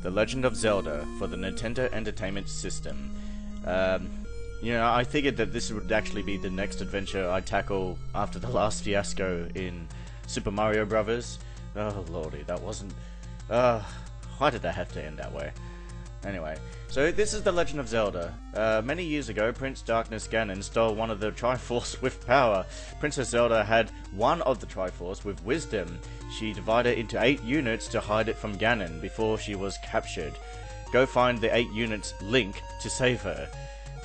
The Legend of Zelda for the Nintendo Entertainment System. You know, I figured that this would actually be the next adventure I'd tackle after the last fiasco in Super Mario Brothers. Oh lordy, that wasn't... why did that have to end that way? Anyway, so this is the Legend of Zelda. Many years ago, Prince Darkness Ganon stole one of the Triforce with power. Princess Zelda had one of the Triforce with wisdom. She divided it into 8 units to hide it from Ganon before she was captured. Go find the 8 units Link to save her.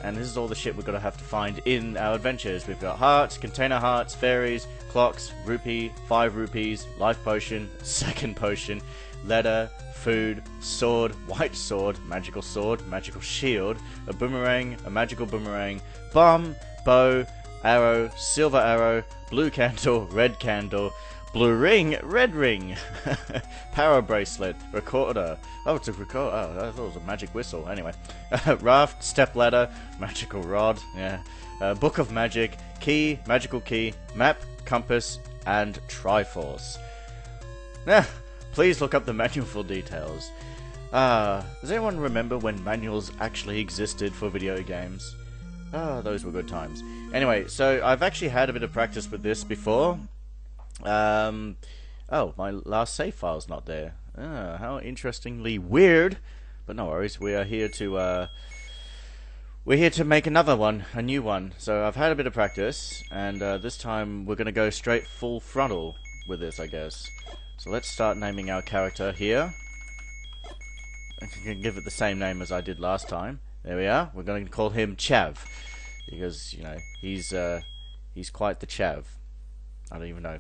And this is all the shit we're gonna have to find in our adventures. We've got hearts, container hearts, fairies, clocks, rupee, 5 rupees, life potion, second potion, letter, food, sword, white sword, magical shield, a boomerang, a magical boomerang, bomb, bow, arrow, silver arrow, blue candle, red candle, blue ring, red ring, power bracelet, recorder. Oh, it's a recorder. Oh, I thought it was a magic whistle. Anyway, raft, step ladder, magical rod. Yeah, book of magic, key, magical key, map, compass, and Triforce. Please look up the manual for details. Does anyone remember when manuals actually existed for video games? Those were good times. Anyway, so I've actually had a bit of practice with this before. Oh, my last save file's not there. How interestingly weird. But no worries, we are here to we're here to make another one, a new one. So I've had a bit of practice, and this time we're gonna go straight full frontal with this, I guess. So let's start naming our character here. I can give it the same name as I did last time. There we are. We're going to call him Chav, because you know he's quite the Chav. I don't even know.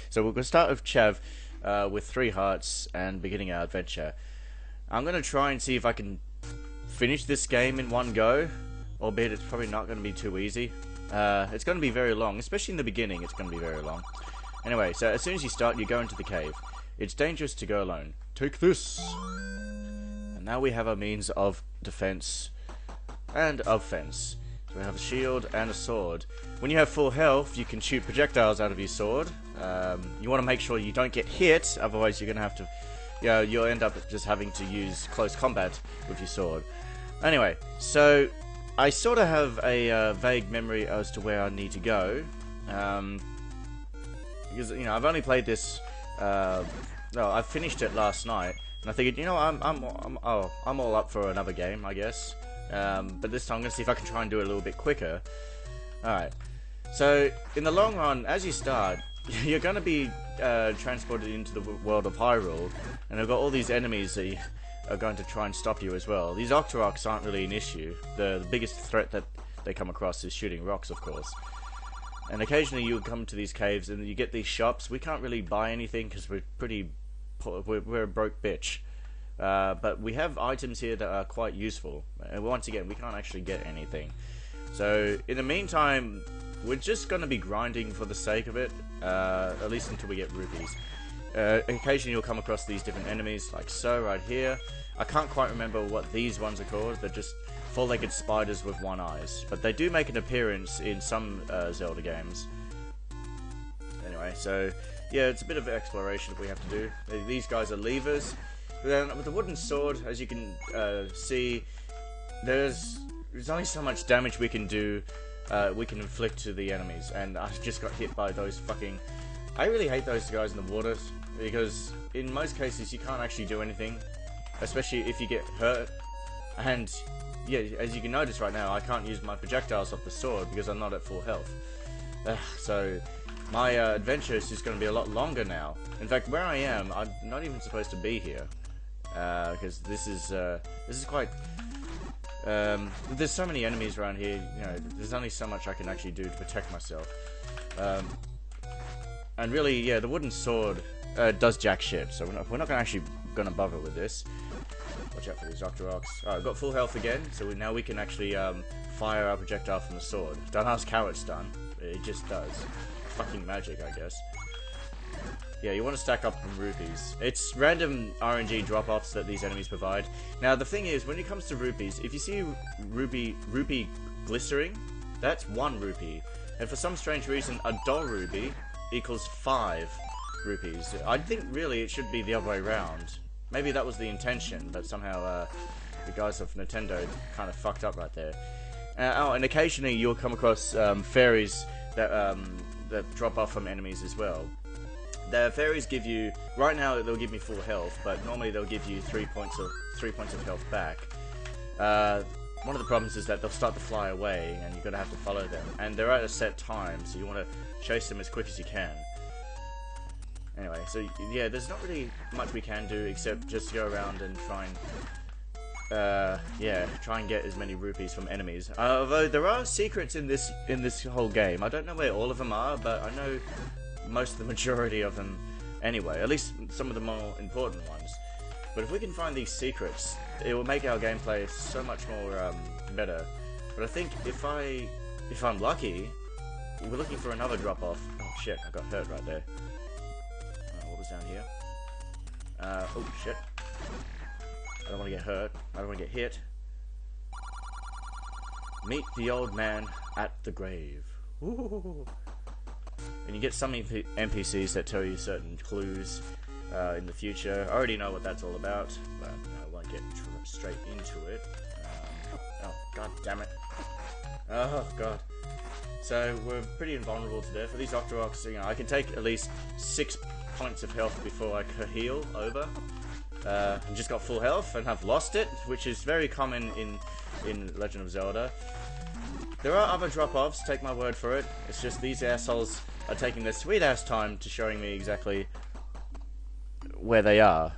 So we're going to start with Chav with 3 hearts and beginning our adventure. I'm going to try and see if I can finish this game in one go, albeit it's probably not going to be too easy. It's going to be very long, especially in the beginning. It's going to be very long. Anyway, so as soon as you start, you go into the cave. It's dangerous to go alone. Take this! And now we have a means of defense and offense. So we have a shield and a sword. When you have full health, you can shoot projectiles out of your sword. You want to make sure you don't get hit, otherwise you're going to have to... Yeah, you'll end up just having to use close combat with your sword. Anyway, so I sort of have a vague memory as to where I need to go. Because, you know, I've only played this, no, I finished it last night, and I figured, you know, I'm all up for another game, I guess. But this time I'm going to see if I can try and do it a little bit quicker. Alright, so in the long run, as you start, you're going to be transported into the world of Hyrule, and I've got all these enemies that are going to try and stop you as well. These Octoroks aren't really an issue. The biggest threat that they come across is shooting rocks, of course. And occasionally you'll come to these caves and you get these shops. We can't really buy anything because we're pretty poor. We're a broke bitch. But we have items here that are quite useful. And once again, we can't actually get anything. So in the meantime, we're just going to be grinding for the sake of it. At least until we get rupees. Occasionally you'll come across these different enemies like so right here. I can't quite remember what these ones are called. They're just 4-legged spiders with 1 eye, but they do make an appearance in some Zelda games. Anyway, so yeah, it's a bit of exploration that we have to do. These guys are levers. Then with the wooden sword, as you can see, there's only so much damage we can do, we can inflict to the enemies, and I just got hit by those fucking... I really hate those guys in the water, because in most cases you can't actually do anything, especially if you get hurt, and... Yeah, as you can notice right now, I can't use my projectiles off the sword because I'm not at full health. So, my adventure is just going to be a lot longer now. In fact, where I am, I'm not even supposed to be here. Because this is quite... there's so many enemies around here, you know, there's only so much I can actually do to protect myself. And really, yeah, the wooden sword does jack shit, so we're not actually going to bother with this. Watch out for these Octoroks. Alright, I've got full health again, so now we can actually fire our projectile from the sword. Don't ask how it's done, it just does. Fucking magic, I guess. Yeah, you want to stack up some rupees. It's random RNG drop-offs that these enemies provide. Now, the thing is, when it comes to rupees, if you see rupee glistering, that's 1 rupee. And for some strange reason, a doll rupee equals 5 rupees. I think really it should be the other way around. Maybe that was the intention, but somehow the guys of Nintendo kind of fucked up right there. Oh, and occasionally you'll come across fairies that drop off from enemies as well. The fairies give you, right now they'll give me full health, but normally they'll give you 3 points of health back. One of the problems is that they'll start to fly away, and you're gonna have to follow them. And they're at a set time, so you want to chase them as quick as you can. Anyway, so yeah, there's not really much we can do except just go around and try and get as many rupees from enemies. Although there are secrets in this whole game. I don't know where all of them are, but I know most of the majority of them anyway. At least some of the more important ones. But if we can find these secrets, it will make our gameplay so much more better. But I think if I'm lucky, we're looking for another drop-off. Oh shit, I got hurt right there. What was down here? Oh shit. I don't want to get hurt. I don't want to get hit. Meet the old man at the grave. Ooh. And you get some NPCs that tell you certain clues in the future. I already know what that's all about, but I won't get straight into it. Oh, god damn it. Oh, god. So, we're pretty invulnerable to death. For these Octoroks, you know, I can take at least 6 points of health before I could heal over. I just got full health and have lost it, which is very common in Legend of Zelda. There are other drop-offs, take my word for it. It's just these assholes are taking their sweet-ass time to showing me exactly where they are.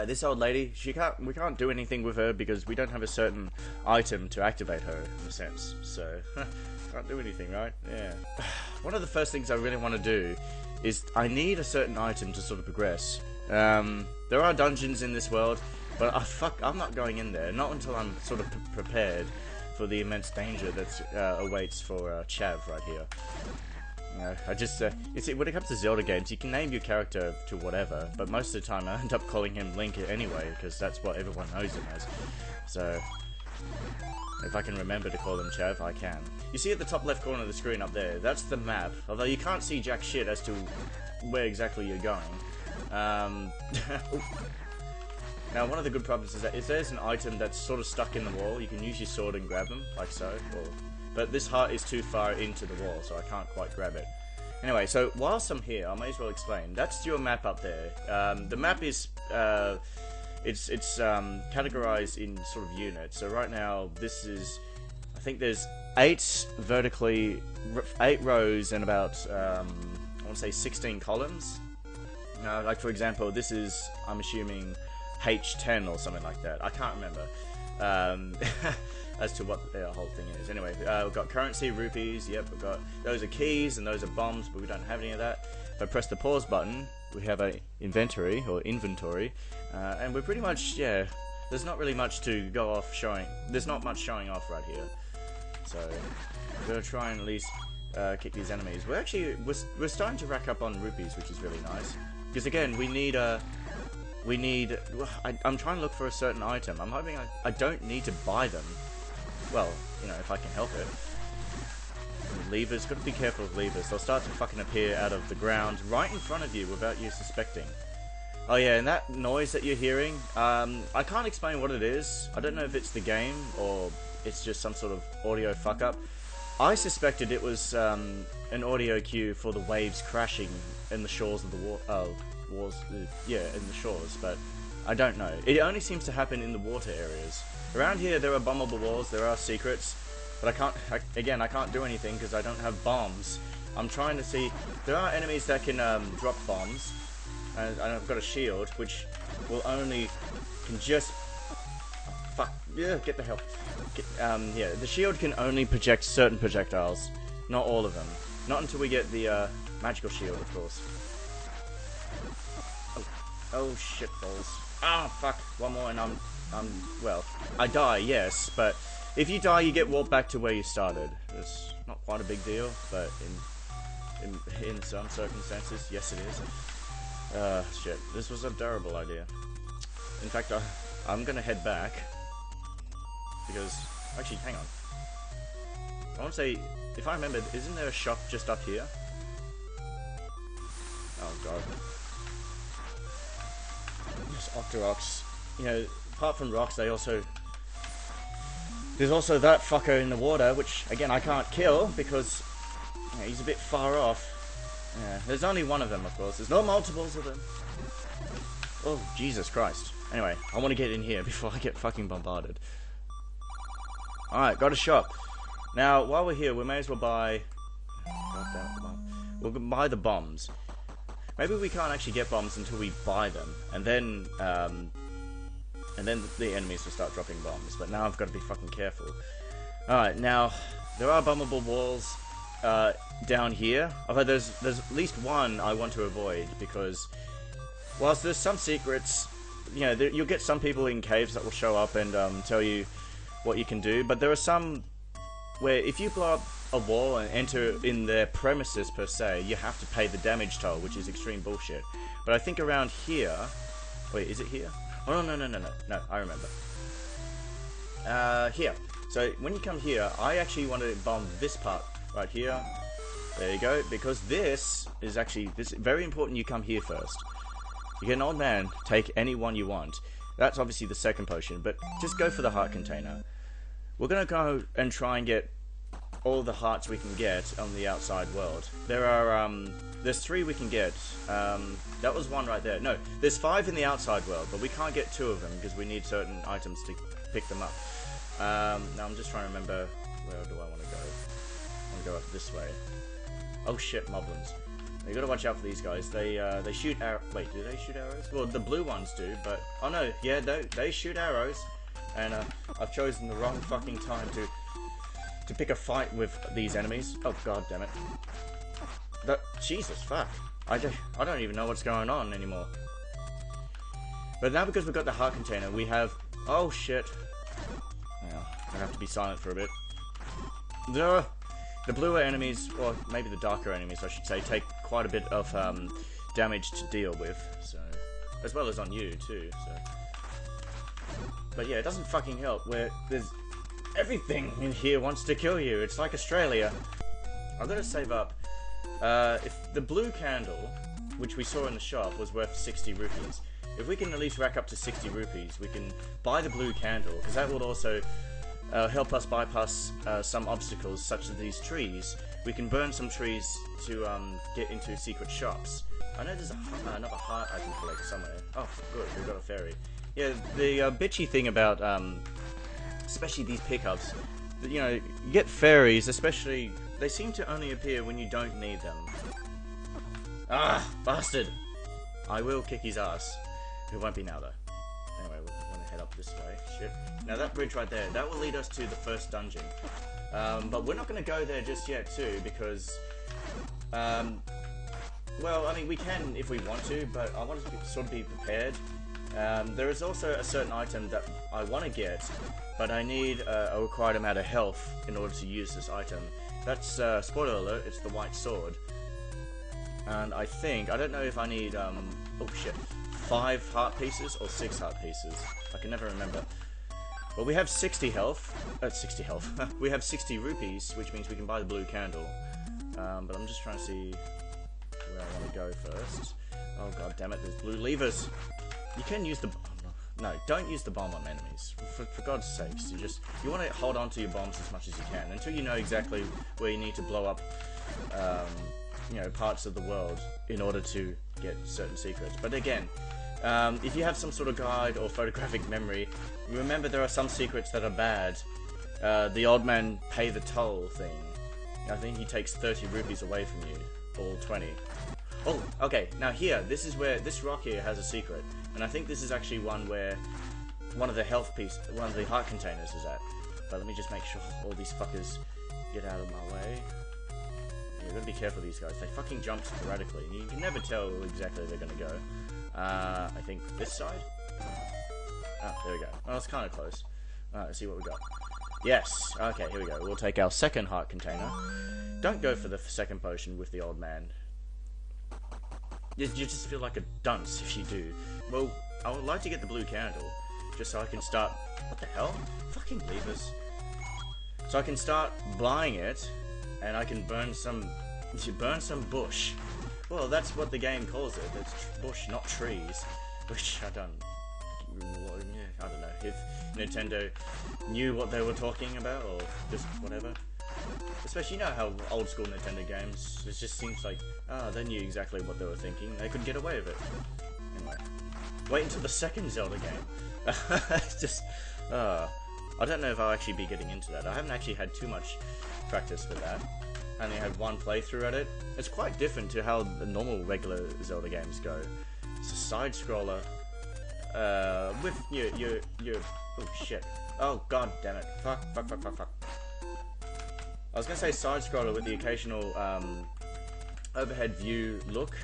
This old lady, we can't do anything with her because we don't have a certain item to activate her, in a sense. So, can't do anything, right? Yeah. One of the first things I really want to do is I need a certain item to sort of progress. There are dungeons in this world, but I'm not going in there. Not until I'm sort of prepared for the immense danger that awaits for Chav right here. You know, you see, when it comes to Zelda games, you can name your character to whatever, but most of the time I end up calling him Link anyway, because that's what everyone knows him as. So, if I can remember to call him Chav, I can. You see at the top left corner of the screen up there, that's the map, although you can't see jack shit as to where exactly you're going. Now, one of the good problems is that if there's an item that's sort of stuck in the wall, you can use your sword and grab them, like so, but this heart is too far into the wall, so I can't quite grab it. Anyway, so whilst I'm here, I may as well explain. That's your map up there. The map is, it's categorized in sort of units. So right now, this is, I think there's 8 rows and about, I want to say 16 columns. Like for example, this is, I'm assuming, H10 or something like that. I can't remember as to what the whole thing is. Anyway, we've got currency, rupees, yep, we've got, those are keys and those are bombs, but we don't have any of that. If I press the pause button, we have a inventory, and we're pretty much, yeah, there's not really much to go off showing, there's not much showing off right here. So, we're going to try and at least kick these enemies. We're starting to rack up on rupees, which is really nice. Because again, I'm trying to look for a certain item. I'm hoping I don't need to buy them. Well, you know, if I can help it. Levers, gotta be careful of levers. They'll start to fucking appear out of the ground right in front of you without you suspecting. Oh yeah, and that noise that you're hearing, I can't explain what it is. I don't know if it's the game or it's just some sort of audio fuck up. I suspected it was an audio cue for the waves crashing in the shores of the in the shores, but I don't know. It only seems to happen in the water areas. Around here there are bombable walls, there are secrets, but I can't do anything because I don't have bombs. I'm trying to see, there are enemies that can drop bombs, and I've got a shield which will only, get the hell. Yeah, the shield can only project certain projectiles, not all of them. Not until we get the magical shield, of course. Oh shit balls. Ah, fuck. One more and well, I die, yes, but if you die, you get warped back to where you started. It's not quite a big deal, but in some circumstances, yes it is. Shit. This was a terrible idea. In fact, I'm gonna head back. Because, actually, hang on. I want to say, if I remember, isn't there a shop just up here? Oh god. Octoroks, Octoroks. You know, apart from rocks, there's also that fucker in the water, which again I can't kill because he's a bit far off. Yeah, there's only one of them, of course. There's no multiples of them. Oh, Jesus Christ. Anyway, I want to get in here before I get fucking bombarded. Alright, got a shop. Now, while we're here, we may as well buy... God damn it, we'll buy the bombs. Maybe we can't actually get bombs until we buy them. And then the enemies will start dropping bombs. But now I've got to be fucking careful. Alright, now, there are bombable walls down here. Although there's at least one I want to avoid, because whilst there's some secrets, you know, you'll get some people in caves that will show up and tell you what you can do, but there are some where if you blow up a wall and enter in their premises per se, you have to pay the damage toll, which is extreme bullshit. But I think around here... Wait, is it here? Oh, no, I remember. Here. So, when you come here, I actually want to bomb this part right here. There you go, because this is very important you come here first. You get an old man, take any one you want. That's obviously the second potion, but just go for the heart container. We're gonna go and try and get all the hearts we can get on the outside world. There's 3 we can get. That was 1 right there. No, there's 5 in the outside world, but we can't get 2 of them because we need certain items to pick them up. Now I'm just trying to remember, where do I want to go? I want to go up this way. Oh shit, moblins. You gotta watch out for these guys. They shoot arrows. Wait, do they shoot arrows? Well, the blue ones do, but... Oh no, yeah, they shoot arrows. And I've chosen the wrong fucking time to pick a fight with these enemies. Oh god damn it. Jesus, fuck. I don't even know what's going on anymore. But now because we've got the heart container, we have... Oh shit. Well, I'm gonna have to be silent for a bit. The bluer enemies, or maybe the darker enemies I should say, take quite a bit of damage to deal with, so... As well as on you too, so... But yeah, it doesn't fucking help, where there's... Everything in here wants to kill you, it's like Australia. I'm gonna save up. If the blue candle, which we saw in the shop, was worth 60 rupees, if we can at least rack up to 60 rupees, we can buy the blue candle, because that would also help us bypass some obstacles, such as these trees. We can burn some trees to get into secret shops. I know there's another heart I can collect somewhere. Oh, good, we've got a fairy. Yeah, the bitchy thing about, especially these pickups, you know, you get fairies, especially, they seem to only appear when you don't need them. Ah, bastard! I will kick his ass. It won't be now, though. Anyway, we'll want to head up this way. Shit. Now, that bridge right there, that will lead us to the first dungeon. But we're not going to go there just yet, too, because... well, I mean, we can if we want to, but I want to sort of be prepared. There is also a certain item that I want to get, but I need a required amount of health in order to use this item. That's, spoiler alert, it's the white sword. And I don't know if I need, oh shit, 5 heart pieces or 6 heart pieces. I can never remember. Well, we have 60 health. 60 health. We have 60 rupees, which means we can buy the blue candle. But I'm just trying to see where I want to go first. Oh god damn it, there's blue levers. You can use the... No, don't use the bomb on enemies. For God's sakes, you want to hold on to your bombs as much as you can until you know exactly where you need to blow up, you know, parts of the world in order to get certain secrets. But again, if you have some sort of guide or photographic memory, remember there are some secrets that are bad. The old man pay the toll thing. I think he takes 30 rupees away from you, or 20. Oh, okay, now here, this is where, this rock here has a secret, and I think this is actually one where one of the one of the heart containers is at. But let me just make sure all these fuckers get out of my way. Yeah, gotta be careful of these guys, they fucking jump sporadically, and you can never tell exactly where they're gonna go. I think this side? Oh, there we go. Oh, it's kinda close. Alright, let's see what we got. Yes, okay, here we go. We'll take our second heart container. Don't go for the second potion with the old man. You just feel like a dunce if you do. Well, I would like to get the blue candle, just so I can start... What the hell? Fucking levers. So I can start buying it, and I can burn some bush. Well, that's what the game calls it. It's bush, not trees. which I don't know if Nintendo knew what they were talking about or just whatever. Especially, you know how old school Nintendo games, it just seems like, they knew exactly what they were thinking. They could get away with it. Anyway, wait until the second Zelda game. It's just, I don't know if I'll actually be getting into that. I haven't actually had too much practice with that. I only had one playthrough at it. It's quite different to how the normal regular Zelda games go. It's a side-scroller, with your, oh shit. Oh god damn it. Fuck. I was gonna say side-scroller with the occasional, overhead view look.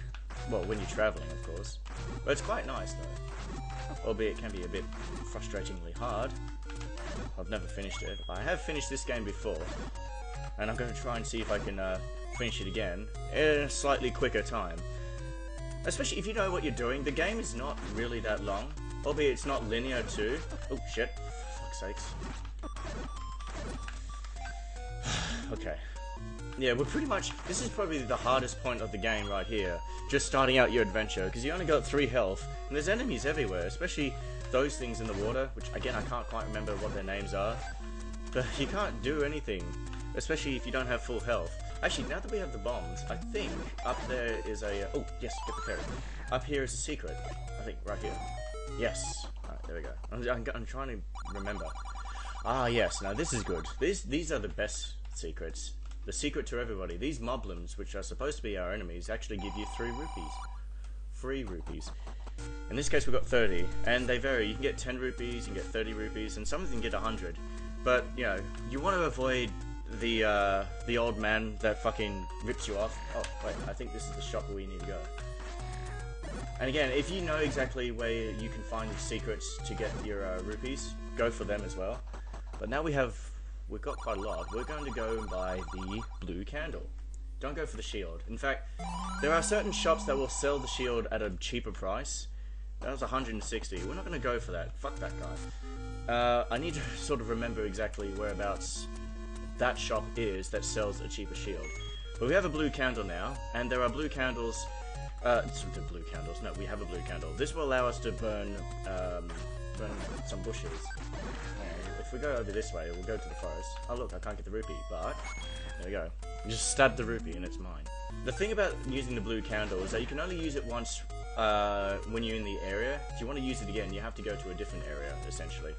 Well, when you're traveling, of course. But it's quite nice, though. Albeit it can be a bit frustratingly hard. I've never finished it. I have finished this game before. And I'm going to try and see if I can finish it again in a slightly quicker time. Especially if you know what you're doing. The game is not really that long. Albeit it's not linear too. Oh shit. For fuck's sakes. Okay. Yeah, we're pretty much... This is probably the hardest point of the game right here. Just starting out your adventure. Because you only got 3 health. And there's enemies everywhere. Especially those things in the water. Which, again, I can't quite remember what their names are. But you can't do anything. Especially if you don't have full health. Actually, now that we have the bombs, I think up there is a... oh, yes, get the fairy. Up here is a secret. I think, right here. Yes. Alright, there we go. I'm trying to remember. Ah, yes. Now, this is good. These are the best secrets. The secret to everybody. These moblins, which are supposed to be our enemies, actually give you 3 rupees. 3 rupees. In this case, we've got 30. And they vary. You can get 10 rupees, you can get 30 rupees, and some of them get 100. But, you know, you want to avoid the old man that fucking rips you off. Oh, wait, I think this is the shop where we need to go. And again, if you know exactly where you can find the secrets to get your rupees, go for them as well. But now we've got quite a lot. We're going to go and buy the blue candle. Don't go for the shield. In fact, there are certain shops that will sell the shield at a cheaper price. That was 160. We're not going to go for that. Fuck that guy. I need to sort of remember exactly whereabouts that shop is that sells a cheaper shield. But we have a blue candle now, and there are blue candles. Blue candles. No, we have a blue candle. This will allow us to burn some bushes. If we go over this way, we'll go to the forest. Oh look, I can't get the rupee, but there we go. You just stab the rupee and it's mine. The thing about using the blue candle is that you can only use it once when you're in the area. If you want to use it again, you have to go to a different area, essentially.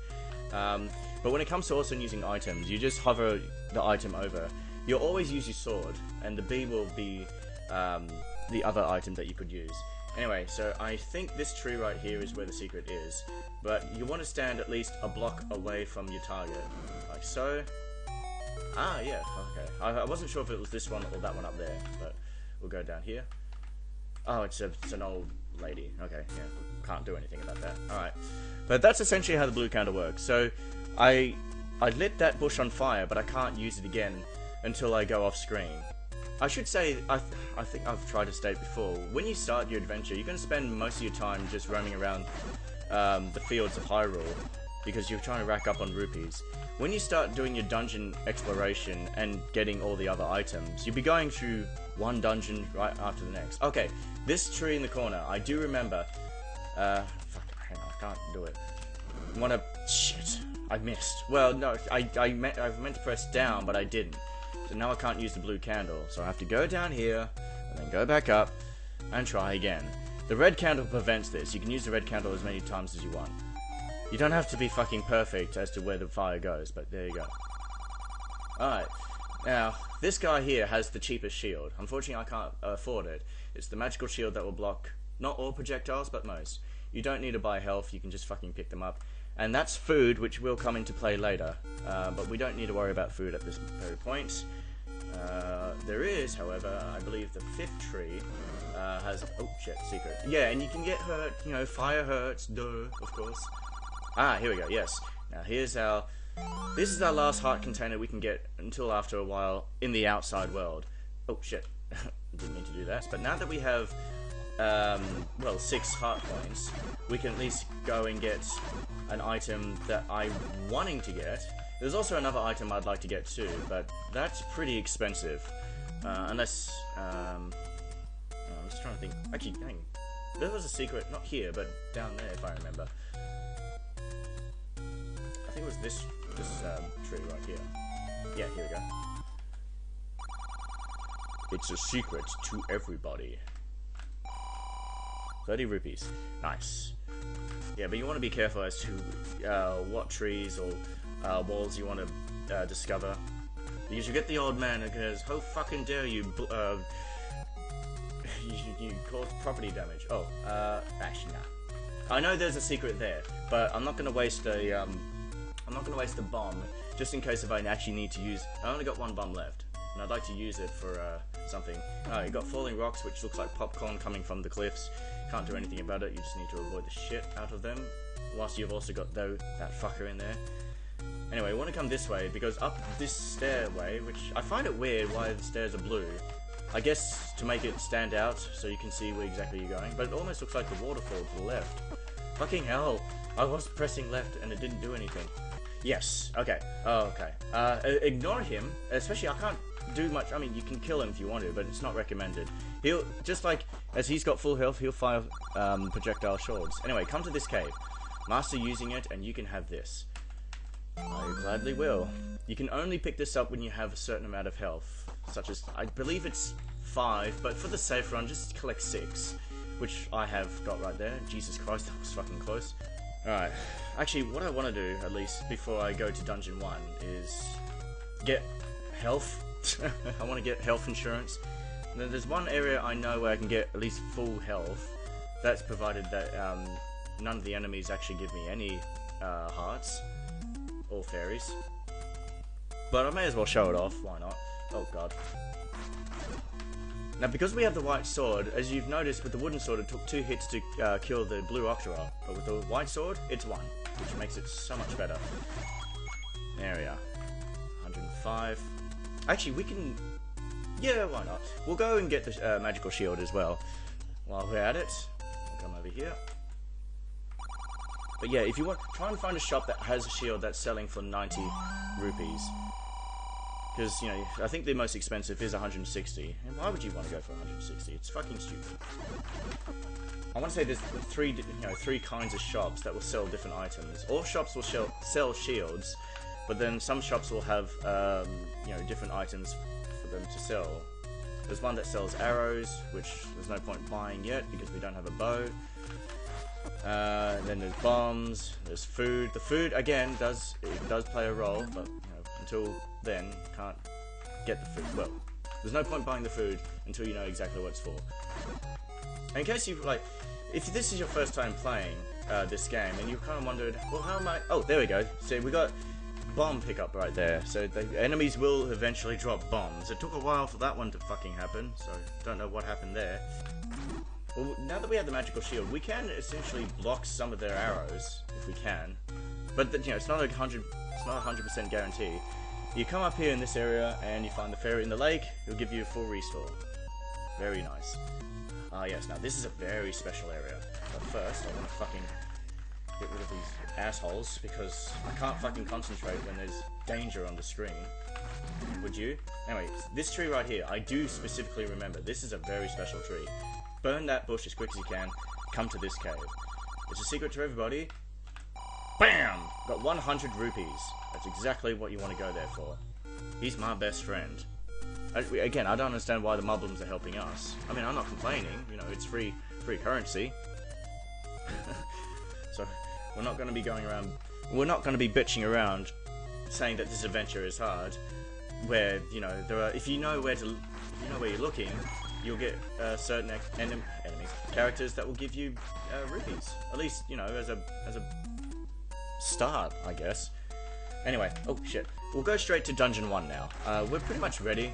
But when it comes to also using items, you just hover the item over. You'll always use your sword, and the bee will be the other item that you could use. Anyway, so I think this tree right here is where the secret is, but you want to stand at least a block away from your target, like so. Ah, yeah, okay. I wasn't sure if it was this one or that one up there, but we'll go down here. Oh, it's an old lady. Okay, yeah, can't do anything about that. Alright, but that's essentially how the blue candle works. So, I lit that bush on fire, but I can't use it again until I go off screen. I should say, I think I've tried to state before, when you start your adventure, you're going to spend most of your time just roaming around the fields of Hyrule, because you're trying to rack up on rupees. When you start doing your dungeon exploration and getting all the other items, you'll be going through one dungeon right after the next. Okay, this tree in the corner, I do remember, fuck, hang on, I can't do it. Shit, I missed. Well, no, I meant to press down, but I didn't. So now I can't use the blue candle, so I have to go down here, and then go back up, and try again. The red candle prevents this. You can use the red candle as many times as you want. You don't have to be fucking perfect as to where the fire goes, but there you go. Alright, now, this guy here has the cheapest shield. Unfortunately, I can't afford it. It's the magical shield that will block, not all projectiles, but most. You don't need to buy health, you can just fucking pick them up. And that's food, which will come into play later. But we don't need to worry about food at this very point. There is, however, I believe the 5th tree has... Oh, shit, secret. Yeah, and you can get hurt, you know, fire hurts, duh, of course. Ah, here we go, yes. Now, here's our... This is our last heart container we can get until after a while in the outside world. Oh, shit. Didn't mean to do that. But now that we have... well, 6 heart points, we can at least go and get an item that I'm wanting to get. There's also another item I'd like to get too, but that's pretty expensive. Unless, I'm just trying to think. Actually, hang. There was a secret, not here, but down there, if I remember. I think it was this tree right here. Yeah, here we go. It's a secret to everybody. 30 rupees. Nice. Yeah, but you want to be careful as to what trees or walls you want to discover. Because you get the old man that goes, how fucking dare you, you cause property damage. Oh, actually, nah. I know there's a secret there, but I'm not gonna waste a bomb just in case if I actually need to use. I only got one bomb left, and I'd like to use it for something. Oh, you got falling rocks, which looks like popcorn coming from the cliffs. Can't do anything about it. You just need to avoid the shit out of them. Whilst you've also got that fucker in there. Anyway, we want to come this way because up this stairway, which I find it weird why the stairs are blue. I guess to make it stand out so you can see where exactly you're going, but it almost looks like the waterfall to the left. Fucking hell, I was pressing left and it didn't do anything. Yes, okay, oh, okay. Ignore him, especially I can't do much. I mean, you can kill him if you want to, but it's not recommended. He'll, just like, as he's got full health, he'll fire projectile swords. Anyway, come to this cave. Master using it and you can have this. I gladly will. You can only pick this up when you have a certain amount of health, such as, I believe it's 5, but for the safe run, just collect 6, which I have got right there. Jesus Christ, that was fucking close. Alright, actually, what I want to do, at least before I go to Dungeon 1, is get health. I want to get health insurance. And then there's one area I know where I can get at least full health. That's provided that none of the enemies actually give me any hearts. Or fairies. But I may as well show it off, why not? Oh god. Now because we have the white sword, as you've noticed with the wooden sword it took 2 hits to kill the blue Octorok. But with the white sword, it's 1, which makes it so much better. There we are. 105. Actually, we can... Yeah, why not? We'll go and get the magical shield as well. While we're at it, we'll come over here. But yeah, if you want, try and find a shop that has a shield that's selling for 90 rupees. Because, you know, I think the most expensive is 160. And why would you want to go for 160? It's fucking stupid. I want to say there's three kinds of shops that will sell different items. All shops will sell shields, but then some shops will have, different items for them to sell. There's one that sells arrows, which there's no point buying yet because we don't have a bow. Then there's bombs, there's food. The food, again, does play a role, but until then, can't get the food. Well, there's no point buying the food until you know exactly what it's for. And in case you've, if this is your first time playing this game, and you kind of wondered, well, how am I... Oh, there we go. So we got bomb pickup right there. So the enemies will eventually drop bombs. It took a while for that one to fucking happen, so don't know what happened there. Well, now that we have the magical shield, we can essentially block some of their arrows if we can, but it's not 100% guarantee. You come up here in this area and you find the fairy in the lake. It'll give you a full restore. Very nice. Ah yes, now this is a very special area. But first, I want to fucking get rid of these assholes because I can't fucking concentrate when there's danger on the screen. Would you? Anyway, this tree right here, I do specifically remember. This is a very special tree. Burn that bush as quick as you can. Come to this cave. It's a secret to everybody. BAM! Got 100 rupees. That's exactly what you want to go there for. He's my best friend. Again, I don't understand why the Moblins are helping us. I mean, I'm not complaining. It's free currency. So, we're not going to be going around... We're not going to be bitching around saying that this adventure is hard. Where, there are... If you know where you're looking... You'll get certain enemies, characters that will give you rupees. At least, as a start, I guess. Anyway, oh shit. We'll go straight to Dungeon 1 now. We're pretty much ready.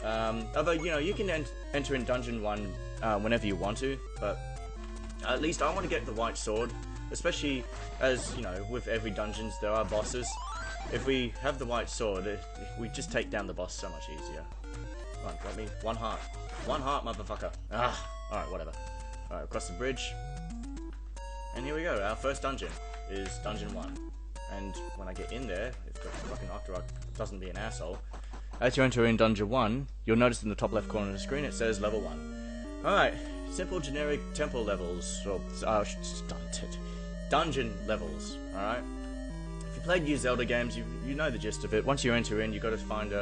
Although, you can enter in Dungeon 1 whenever you want to, but at least I want to get the white sword. Especially as, with every dungeons there are bosses. If we have the white sword, we just take down the boss so much easier. Come on, drop me 1 heart. 1 heart, motherfucker. Ah, alright, whatever. Alright, across the bridge. And here we go, our first dungeon is Dungeon 1. And when I get in there, if the fucking Octorok doesn't be an asshole, as you enter in Dungeon 1, you'll notice in the top left corner of the screen it says level 1. Alright, simple generic temple levels, or dungeon levels. All right. If you played new Zelda games, you know the gist of it. Once you enter in, you got to find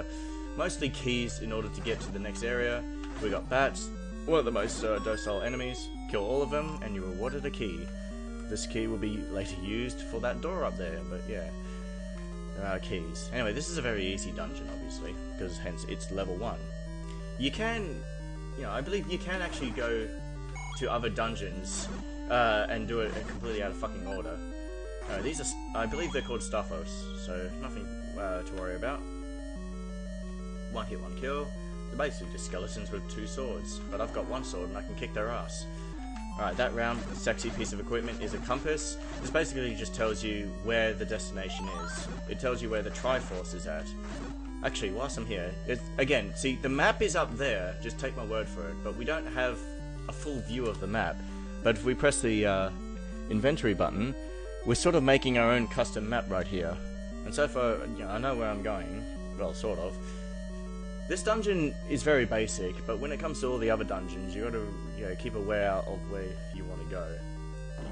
mostly keys in order to get to the next area. We got bats, one of the most docile enemies. Kill all of them, and you're awarded a key. This key will be later used for that door up there. But yeah. Keys. Anyway, this is a very easy dungeon, obviously, because hence it's level 1. You can, I believe you can actually go to other dungeons and do it completely out of fucking order. These are, I believe they're called Staphos, so nothing to worry about. One hit, one kill. They're basically just skeletons with 2 swords, but I've got 1 sword and I can kick their ass. Alright, that round sexy piece of equipment is a compass. This basically just tells you where the destination is. It tells you where the Triforce is at. Actually, whilst I'm here, again, see, the map is up there, just take my word for it, but we don't have a full view of the map. But if we press the inventory button, we're sort of making our own custom map right here. And so far, I know where I'm going, well, sort of. This dungeon is very basic, but when it comes to all the other dungeons, you gotta keep aware of where you want to go.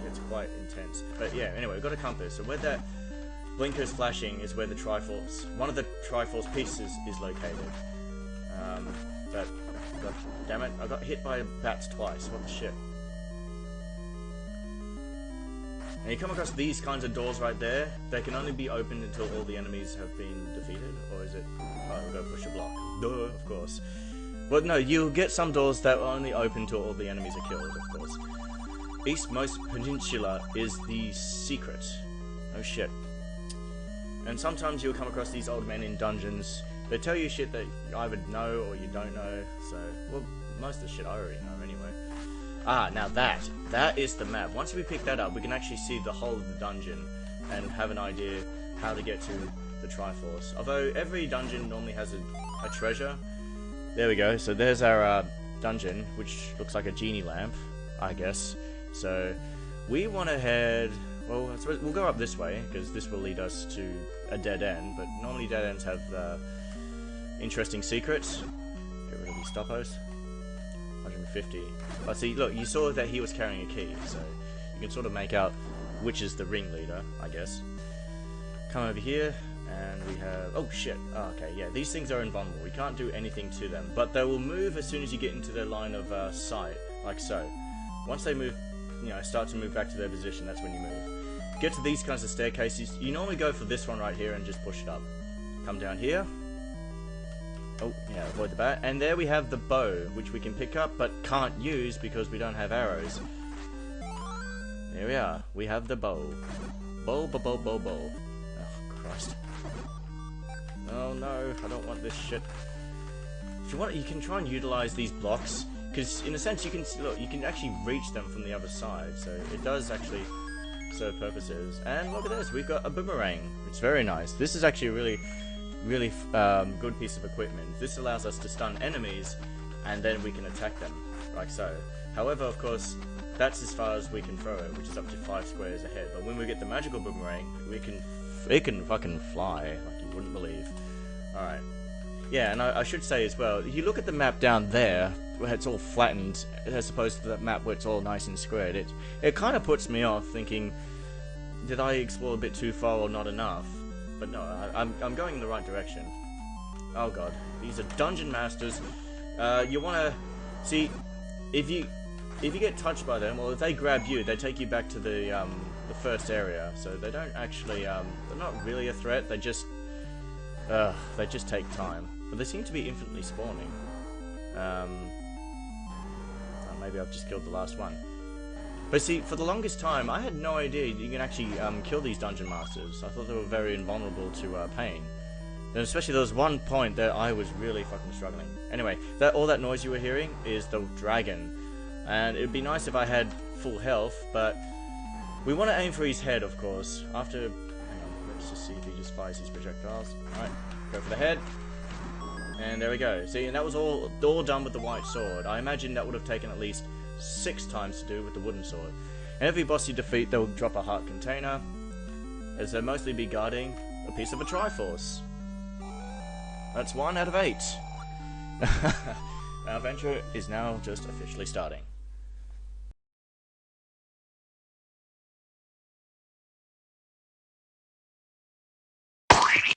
It's quite intense. But yeah, anyway, we've got a compass. So where that blinker is flashing is where the Triforce, one of the Triforce pieces is located. But, God damn it, I got hit by bats twice. What the shit? And you come across these kinds of doors right there. They can only be opened until all the enemies have been defeated. Or is it... Oh, we've got to push a block. Duh, of course. But no, you'll get some doors that are only open until all the enemies are killed, of course. Eastmost Peninsula is the secret. Oh shit. And sometimes you'll come across these old men in dungeons. They tell you shit that you either know or you don't know. So, well, most of the shit I already know anyway. Ah, now that is the map. Once we pick that up, we can actually see the whole of the dungeon and have an idea how to get to the Triforce. Although every dungeon normally has a treasure. There we go. So there's our dungeon, which looks like a genie lamp, I guess. So we want to head... Well, we'll go up this way, because this will lead us to a dead end. But normally dead ends have interesting secrets. Get rid of these stoppos. 150. But see, look, you saw that he was carrying a key, so you can sort of make out which is the ringleader, I guess. Come over here, and we have... Oh, shit. Oh, okay, yeah, these things are invulnerable. We can't do anything to them, but they will move as soon as you get into their line of sight, like so. Once they move, start to move back to their position, that's when you move. Get to these kinds of staircases, you normally go for this one right here and just push it up. Come down here. Oh, yeah, avoid the bat. And there we have the bow, which we can pick up, but can't use because we don't have arrows. There we are. We have the bow. Bow. Oh, Christ. Oh, no. I don't want this shit. If you want, you can try and utilize these blocks, because in a sense, you can actually reach them from the other side. So it does actually serve purposes. And look at this. We've got a boomerang. It's very nice. This is actually really good piece of equipment. This allows us to stun enemies, and then we can attack them, like so. However, of course, that's as far as we can throw it, which is up to 5 squares ahead. But when we get the magical boomerang, it can fucking fly like you wouldn't believe. Alright. Yeah, and I should say as well, if you look at the map down there, where it's all flattened, as opposed to that map where it's all nice and squared, it kind of puts me off thinking, did I explore a bit too far or not enough? But no, I'm going in the right direction. Oh god, these are dungeon masters. You wanna see if you get touched by them, or if they grab you, they take you back to the first area. So they don't actually they're not really a threat. They just take time. But they seem to be infinitely spawning. Oh, maybe I've just killed the last one. But see, for the longest time, I had no idea you can actually kill these dungeon masters. I thought they were very invulnerable to pain. And especially there was one point that I was really fucking struggling. Anyway, all that noise you were hearing is the dragon. And it'd be nice if I had full health, but we want to aim for his head, of course. Hang on, let's just see if he just fires his projectiles. Alright, go for the head. And there we go. See, and that was all done with the white sword. I imagine that would have taken at least 6 times to do with the wooden sword. And every boss you defeat, they'll drop a heart container, as they'll mostly be guarding a piece of a Triforce. That's 1 out of 8. Our adventure is now just officially starting.